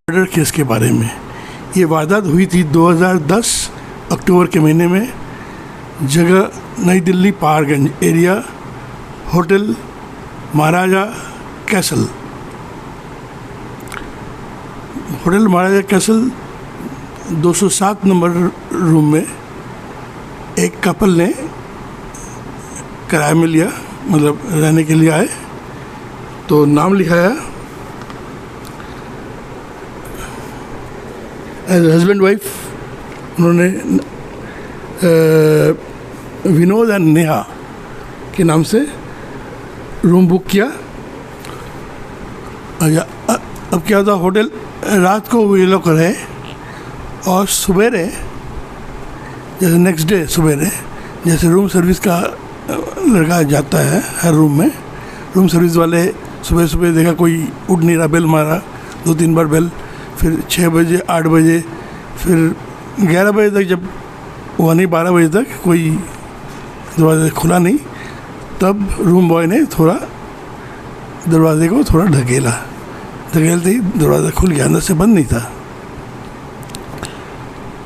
Murder case के बारे में। ये वारदात हुई थी 2010 अक्टूबर के महीने में। जगह नई दिल्ली पहाड़गंज एरिया, होटल महाराजा कैसल। होटल महाराजा कैसल 207 नंबर रूम में एक कपल ने किराए में लिया, मतलब रहने के लिए आए। तो नाम लिखाया एज हस्बैंड वाइफ। उन्होंने विनोद एंड नेहा के नाम से रूम बुक किया। अब क्या होता, होटल रात को ये लोग रहे और सवेरे जैसे नेक्स्ट डे सवेरे जैसे रूम सर्विस का लड़का जाता है हर रूम में, रूम सर्विस वाले सुबह सुबह देखा कोई उठ नहीं रहा, बेल मारा 2-3 बार बेल, फिर 6 बजे 8 बजे, फिर 11 बजे तक, जब हुआ नहीं 12 बजे तक कोई दरवाज़ा खुला नहीं, तब रूम बॉय ने थोड़ा दरवाजे को थोड़ा ढकेलते ही दरवाज़ा खुल गया। अंदर से बंद नहीं था,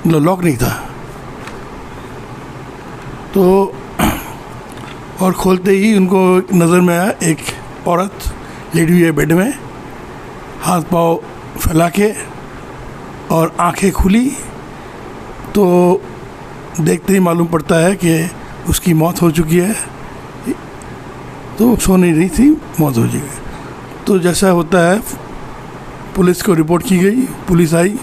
लॉक नहीं था। तो और खोलते ही उनको नज़र में आया एक औरत लेटी हुई है बेड में, हाथ पाँव फैला के और आंखें खुली। तो देखते ही मालूम पड़ता है कि उसकी मौत हो चुकी है। तो सो नहीं रही थी, मौत हो चुकी है। तो जैसा होता है पुलिस को रिपोर्ट की गई, पुलिस आई,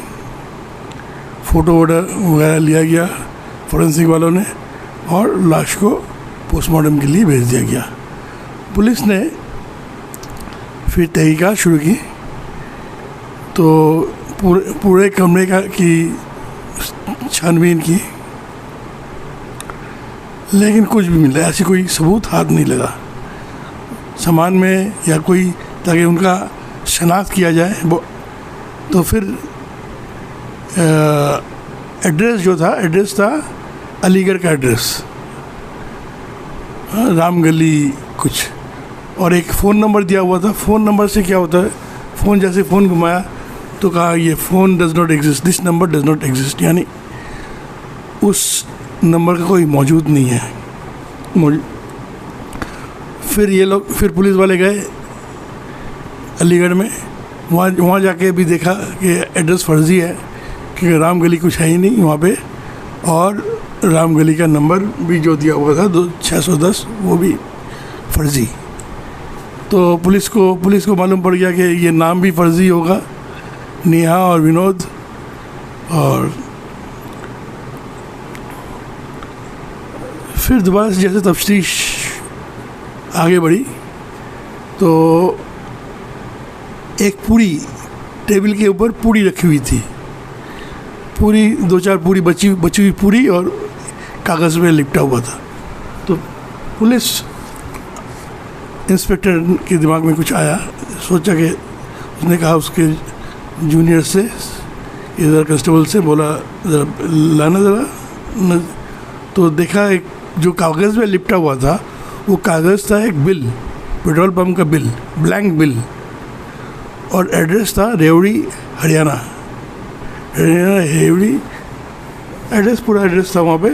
फ़ोटो वगैरह लिया गया फोरेंसिक वालों ने, और लाश को पोस्टमार्टम के लिए भेज दिया गया। पुलिस ने फिर तहकीकात शुरू की। तो पूरे कमरे की छानबीन की, लेकिन कुछ भी मिला, ऐसी कोई सबूत हाथ नहीं लगा सामान में या कोई, ताकि उनका शनाख्त किया जाए। तो फिर एड्रेस जो था, एड्रेस था अलीगढ़ का एड्रेस, राम गली कुछ, और एक फ़ोन नंबर दिया हुआ था। फ़ोन नंबर से क्या होता है, फ़ोन जैसे फ़ोन घुमाया तो कहा ये phone does not exist, this number does not exist, यानी उस नंबर का कोई मौजूद नहीं है। फिर पुलिस वाले गए अलीगढ़ में, वहाँ जाके भी देखा कि एड्रेस फर्जी है, कि राम गली कुछ है ही नहीं वहाँ पे, और राम गली का नंबर भी जो दिया हुआ था 610 वो भी फर्जी। तो पुलिस को मालूम पड़ गया कि ये नाम भी फर्जी होगा, नेहा और विनोद। और फिर दोबारा से जैसे तफ्तीश आगे बढ़ी, तो एक पूरी टेबल के ऊपर पूरी रखी हुई थी, पूरी 2-4 पूरी बची हुई पूरी, और कागज़ में लिपटा हुआ था। तो पुलिस इंस्पेक्टर के दिमाग में कुछ आया, सोचा कि उसने कहा उसके जूनियर से, इधर कांस्टेबल से बोला ज़रा लाना ज़रा। तो देखा एक जो कागज़ में लिपटा हुआ था, वो कागज़ था एक बिल, पेट्रोल पंप का बिल, ब्लैंक बिल, और एड्रेस था रेवड़ी हरियाणा, रेवड़ी एड्रेस, पूरा एड्रेस था वहाँ पे,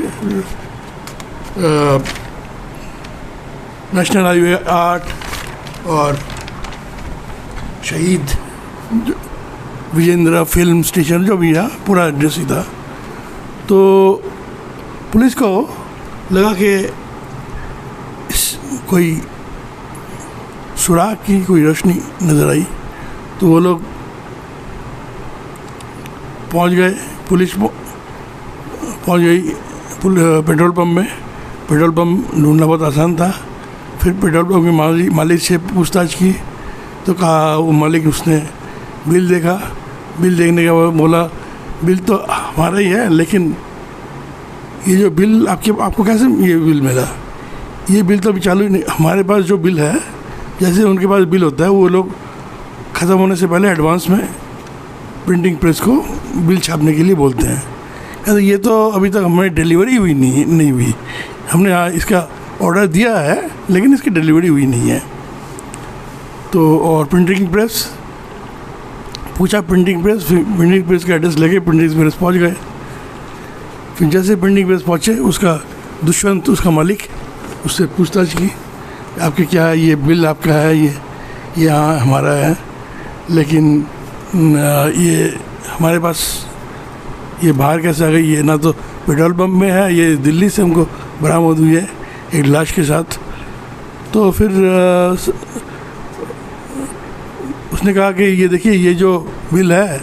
नेशनल हाईवे 8 और शहीद विजेंद्र फिल्म स्टेशन, जो भी था पूरा एड्रेस ही था। तो पुलिस को लगा कि कोई सुराग की कोई रोशनी नज़र आई। तो वो लोग पहुंच गए, पुलिस पहुंच गई पेट्रोल पंप में। पेट्रोल पंप ढूंढना बहुत आसान था। फिर पेट्रोल पंप के मालिक से पूछताछ की, तो कहा वो मालिक, उसने बिल देखा, बिल देखने के बाद बोला बिल तो हमारा ही है, लेकिन ये जो बिल आपको कैसे ये बिल मिला, ये बिल तो अभी चालू ही नहीं, हमारे पास जो बिल है, जैसे उनके पास बिल होता है, वो लोग ख़त्म होने से पहले एडवांस में प्रिंटिंग प्रेस को बिल छापने के लिए बोलते हैं। कहते ये तो अभी तक हमें डिलीवरी हुई नहीं हुई, हमने इसका ऑर्डर दिया है लेकिन इसकी डिलीवरी हुई नहीं है। तो और प्रिंटिंग प्रेस पूछा प्रिंटिंग प्रेस का एड्रेस लेके प्रिंटिंग प्रेस पहुंच गए। फिर जैसे प्रिंटिंग प्रेस पहुंचे, उसका दुष्यंत, उसका मालिक, उससे पूछताछ की, आपके क्या है, ये बिल आपका है, ये हाँ हमारा है, लेकिन ये हमारे पास ये बाहर कैसे आ गई, ये ना तो पेट्रोल पंप में है, ये दिल्ली से हमको बरामद हुई है एक लाश के साथ। तो फिर उसने कहा कि ये देखिए, ये जो बिल है,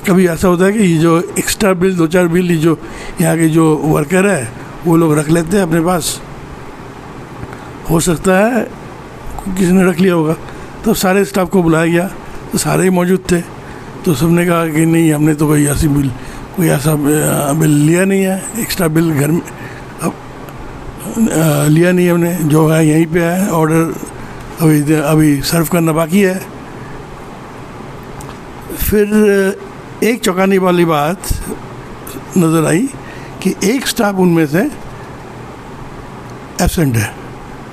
कभी ऐसा होता है कि ये जो एक्स्ट्रा बिल, 2-4 बिल, ये जो यहाँ के जो वर्कर है वो लोग रख लेते हैं अपने पास, हो सकता है किसी ने रख लिया होगा। तो सारे स्टाफ को बुलाया गया, तो सारे ही मौजूद थे। तो सबने कहा कि नहीं, हमने तो कोई ऐसा बिल लिया नहीं है, एक्स्ट्रा बिल घर में लिया नहीं है हमने, जो है यहीं पे है, ऑर्डर अभी सर्व करना बाकी है। फिर एक चौंकाने वाली बात नज़र आई कि एक स्टाफ उनमें से एब्सेंट है,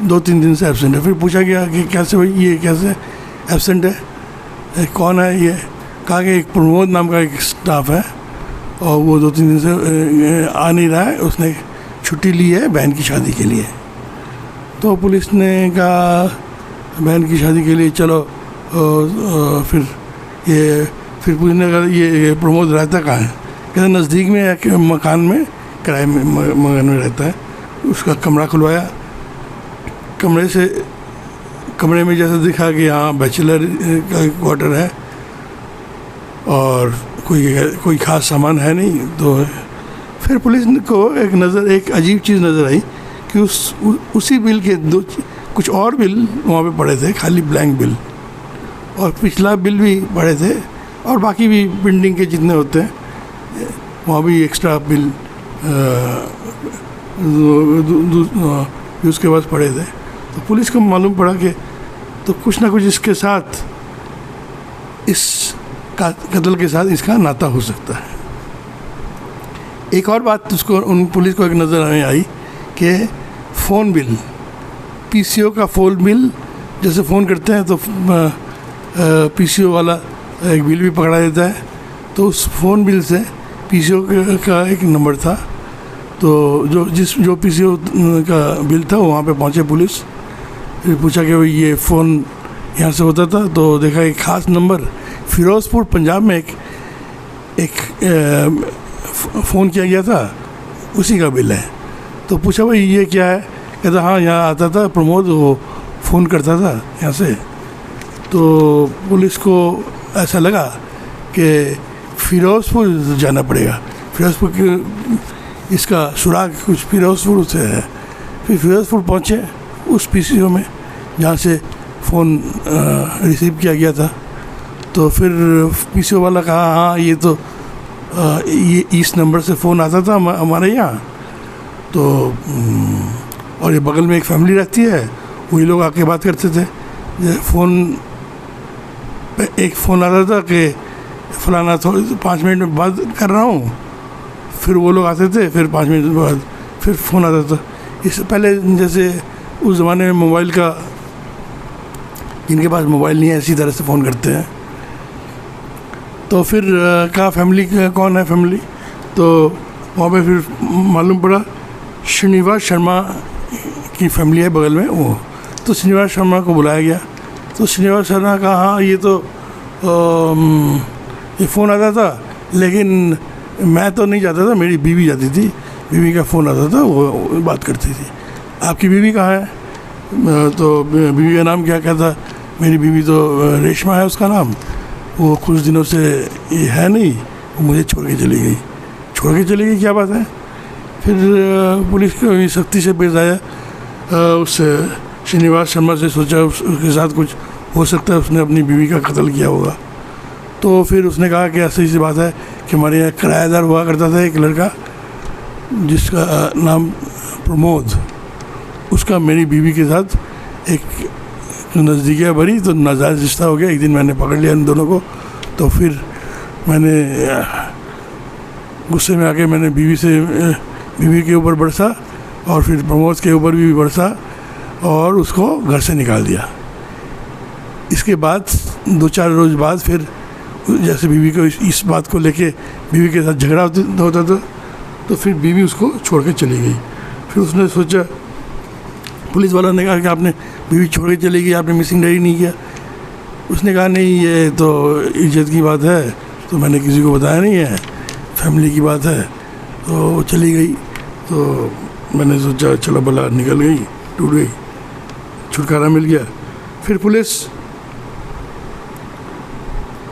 2-3 दिन से एब्सेंट है। फिर पूछा गया कि कैसे भाई, ये कैसे एब्सेंट है, कौन है ये? कहा कि एक प्रमोद नाम का एक स्टाफ है और वो 2-3 दिन से आ नहीं रहा है, उसने छुट्टी ली है बहन की शादी के लिए। तो पुलिस ने कहा बहन की शादी के लिए चलो, फिर पूछने का ये प्रमोद रहता कहाँ है? कहते नज़दीक में एक मकान में, किराए में मकान में रहता है। उसका कमरा खुलवाया, कमरे में जैसे दिखा कि हाँ बैचलर का क्वार्टर है और कोई ख़ास सामान है नहीं। तो फिर पुलिस को एक अजीब चीज़ नज़र आई कि उसी बिल के कुछ और बिल वहाँ पे पड़े थे, खाली ब्लैंक बिल, और पिछला बिल भी पड़े थे, और बाकी भी प्रिंटिंग के जितने होते हैं वहाँ भी एक्स्ट्रा बिल उसके पास पड़े थे। तो पुलिस को मालूम पड़ा कि तो कुछ ना कुछ इसके साथ, इस कत्ल के साथ इसका नाता हो सकता है। एक और बात उन पुलिस को एक नज़र में आई कि फ़ोन बिल, पीसीओ का फ़ोन बिल, जैसे फ़ोन करते हैं तो पीसीओ वाला एक बिल भी पकड़ा देता है। तो उस फ़ोन बिल से पीसीओ का एक नंबर था, तो जो पीसीओ का बिल था वहाँ पे पहुँचे पुलिस। फिर पूछा कि भाई ये फ़ोन यहाँ से होता था, तो देखा एक ख़ास नंबर फिरोज़पुर पंजाब में एक फ़ोन किया गया था, उसी का बिल है। तो पूछा भाई ये क्या है? कहता हाँ यहाँ आता था प्रमोद, वो फ़ोन करता था यहाँ से। तो पुलिस को ऐसा लगा कि फिरोज़पुर जाना पड़ेगा, फिरोज़पुर की इसका सुराग कुछ फिरोज़पुर से है। फिर फिरोज़पुर पहुँचे उस पीसीओ में जहाँ से फ़ोन रिसीव किया गया था। तो फिर पीसीओ वाला कहा हाँ ये तो ये इस नंबर से फ़ोन आता था हमारे यहाँ, तो और ये बगल में एक फैमिली रहती है, वही लोग आके बात करते थे। फ़ोन पे एक फ़ोन आता था कि फलाना 5 मिनट में बात कर रहा हूँ, फिर वो लोग आते थे, फिर 5 मिनट बाद फिर फ़ोन आता था। इससे पहले जैसे उस ज़माने में मोबाइल का, जिनके पास मोबाइल नहीं है इसी तरह से फ़ोन करते हैं। तो फिर कहा फैमिली कौन है फैमिली? तो वहाँ पे फिर मालूम पड़ा श्रीनिवास शर्मा की फैमिली है बगल में वो। तो श्रीनिवास शर्मा को बुलाया गया। तो श्रीनिवास शर्मा कहा हाँ ये तो ये फ़ोन आता था, लेकिन मैं तो नहीं जाता था, मेरी बीवी जाती थी, बीवी का फ़ोन आता था, वो बात करती थी। आपकी बीवी कहाँ है? तो बीवी का नाम क्या था? मेरी बीवी तो रेशमा है उसका नाम, वो कुछ दिनों से ये है नहीं, वो मुझे छोड़ के चली गई। छोड़ के चली गई, क्या बात है? फिर पुलिस को सख्ती से पेश आया। उस श्रीनिवास शर्मा से सोचा उसके साथ कुछ हो सकता है, उसने अपनी बीवी का कत्ल किया होगा। तो फिर उसने कहा कि ऐसी सी बात है कि हमारे यहाँ किराएदार हुआ करता था एक लड़का जिसका नाम प्रमोद, उसका मेरी बीवी के साथ एक नज़दीकियाँ भरी, तो नाजायज़ रिश्ता हो गया। एक दिन मैंने पकड़ लिया इन दोनों को। तो फिर मैंने गुस्से में आके मैंने बीवी के ऊपर बरसा और फिर प्रमोद के ऊपर भी बरसा और उसको घर से निकाल दिया। इसके बाद 2-4 रोज़ बाद फिर जैसे बीवी को इस बात को लेके बीवी के साथ झगड़ा होता था, तो फिर बीवी उसको छोड़ के चली गई। फिर उसने सोचा, पुलिस वाला ने कहा कि आपने बीवी छोड़ के चली गई, आपने मिसिंग डायरी नहीं किया। उसने कहा नहीं, ये तो इज्जत की बात है, तो मैंने किसी को बताया नहीं है, फैमिली की बात है। तो चली गई, तो मैंने सोचा चलो भला निकल गई, टूट गई, छुटकारा मिल गया। फिर पुलिस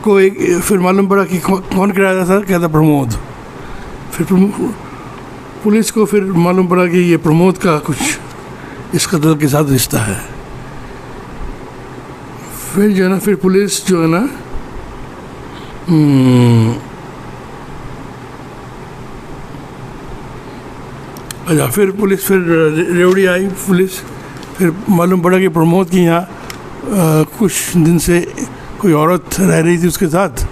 को फिर मालूम पड़ा कि कौन किराया था, क्या था, प्रमोद। फिर पुलिस को फिर मालूम पड़ा कि ये प्रमोद का कुछ इस कत्ल के साथ रिश्ता है। फिर जो है ना, फिर पुलिस जो है ना अच्छा, फिर पुलिस फिर रेवड़ी आई पुलिस। फिर मालूम पड़ा कि प्रमोद की यहाँ कुछ दिन से कोई औरत रह रही थी उसके साथ।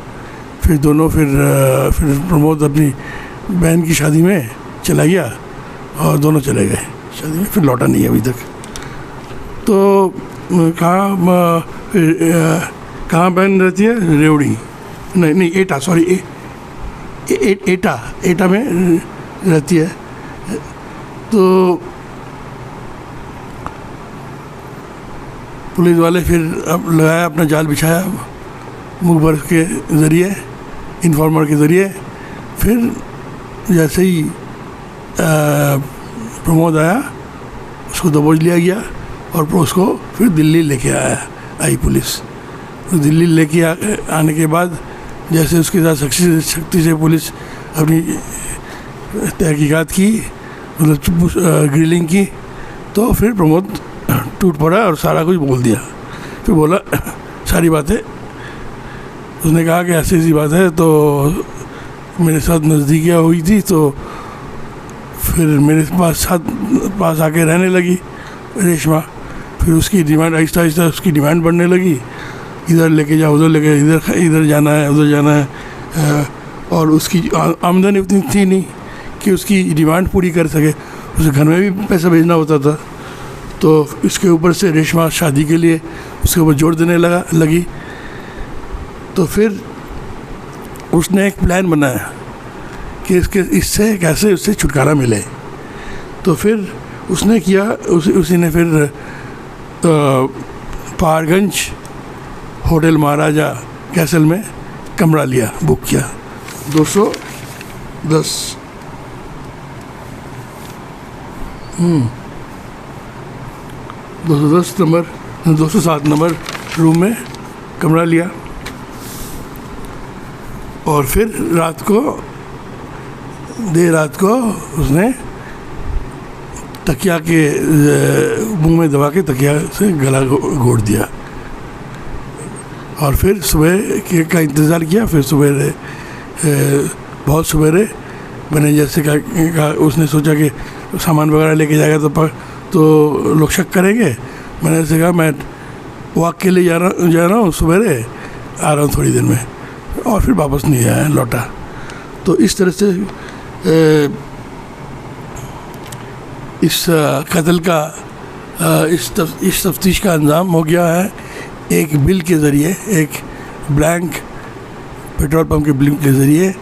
फिर दोनों फिर प्रमोद अपनी बहन की शादी में चला गया और दोनों चले गए शादी में, फिर लौटा नहीं है अभी तक। तो कहाँ बहन रहती है? रेवड़ी नहीं एटा, सॉरी एटा में रहती है। तो पुलिस वाले फिर अब लगाया, अपना जाल बिछाया मुखबर के ज़रिए, इन्फॉर्मर के ज़रिए। फिर जैसे ही प्रमोद आया, उसको दबोच लिया गया और उसको फिर दिल्ली लेके आई पुलिस। तो दिल्ली लेके आने के बाद जैसे उसके साथ सख्ती से पुलिस अपनी तहकीकात की, मतलब ग्रिलिंग की, तो फिर प्रमोद टूट पड़ा और सारा कुछ बोल दिया। फिर बोला सारी बातें। उसने कहा कि ऐसी ऐसी बात है, तो मेरे साथ नज़दीकियाँ हुई थी, तो फिर मेरे पास आके रहने लगी रेशमा। फिर उसकी डिमांड आहिस्ता आहिस्ता उसकी डिमांड बढ़ने लगी, इधर लेके जाओ, उधर लेके, इधर जाना है, उधर जाना है। और उसकी आमदनी उतनी थी नहीं कि उसकी डिमांड पूरी कर सके, उसे घर में भी पैसा भेजना होता था। तो इसके ऊपर से रेशमा शादी के लिए उसके ऊपर जोर देने लगी। तो फिर उसने एक प्लान बनाया कि इससे कैसे उससे छुटकारा मिले। तो फिर उसने किया, उसी ने फिर पहाड़गंज होटल महाराजा कैसल में कमरा लिया, बुक किया 210 नंबर 207 नंबर रूम में कमरा लिया। और फिर देर रात को उसने तकिया के मुंह में दबा के तकिया से गला घोट दिया। और फिर सुबह का इंतज़ार किया। फिर बहुत सवेरे मैंने जैसे कहा, उसने सोचा कि सामान वगैरह लेके जाएगा तो लोग शक करेंगे। मैंने ऐसे कहा मैं वॉक के लिए जा रहा हूँ, सवेरे आ रहा हूँ थोड़ी देर में, और फिर वापस नहीं आया, लौटा। तो इस तरह से इस कत्ल का इस तफ्तीश का अंजाम हो गया है एक बिल के ज़रिए, एक ब्लैंक पेट्रोल पंप के बिल के ज़रिए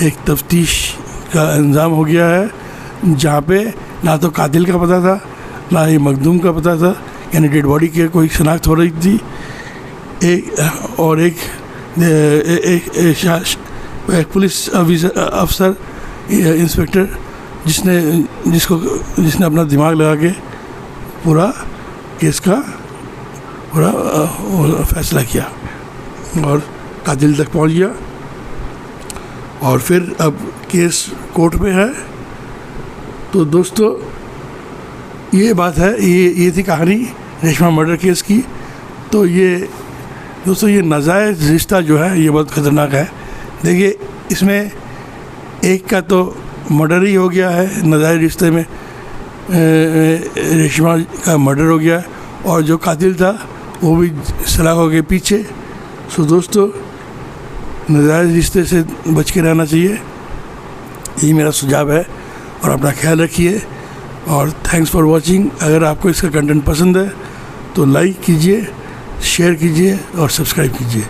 एक तफ्तीश का अंजाम हो गया है, जहाँ पे ना तो कातिल का पता था, ना ही मखदूम का पता था, यानी डेड बॉडी की कोई शनाख्त हो रही थी। एक पुलिस अफसर इंस्पेक्टर जिसने अपना दिमाग लगा के पूरा केस का पूरा फैसला किया और कातिल तक पहुंच गया। और फिर अब केस कोर्ट में है। तो दोस्तों ये बात है, ये थी कहानी रेशमा मर्डर केस की। तो ये दोस्तों ये नाजायज़ रिश्ता जो है ये बहुत ख़तरनाक है। देखिए इसमें एक का तो मर्डर ही हो गया है, नाजायज़ रिश्ते में रेशमा का मर्डर हो गया और जो कातिल था वो भी सलाखों के पीछे। सो दोस्तों नाजायज़ रिश्ते से बच के रहना चाहिए, यही मेरा सुझाव है। और अपना ख्याल रखिए और थैंक्स फॉर वॉचिंग। अगर आपको इसका कंटेंट पसंद है तो लाइक कीजिए, शेयर कीजिए और सब्सक्राइब कीजिए।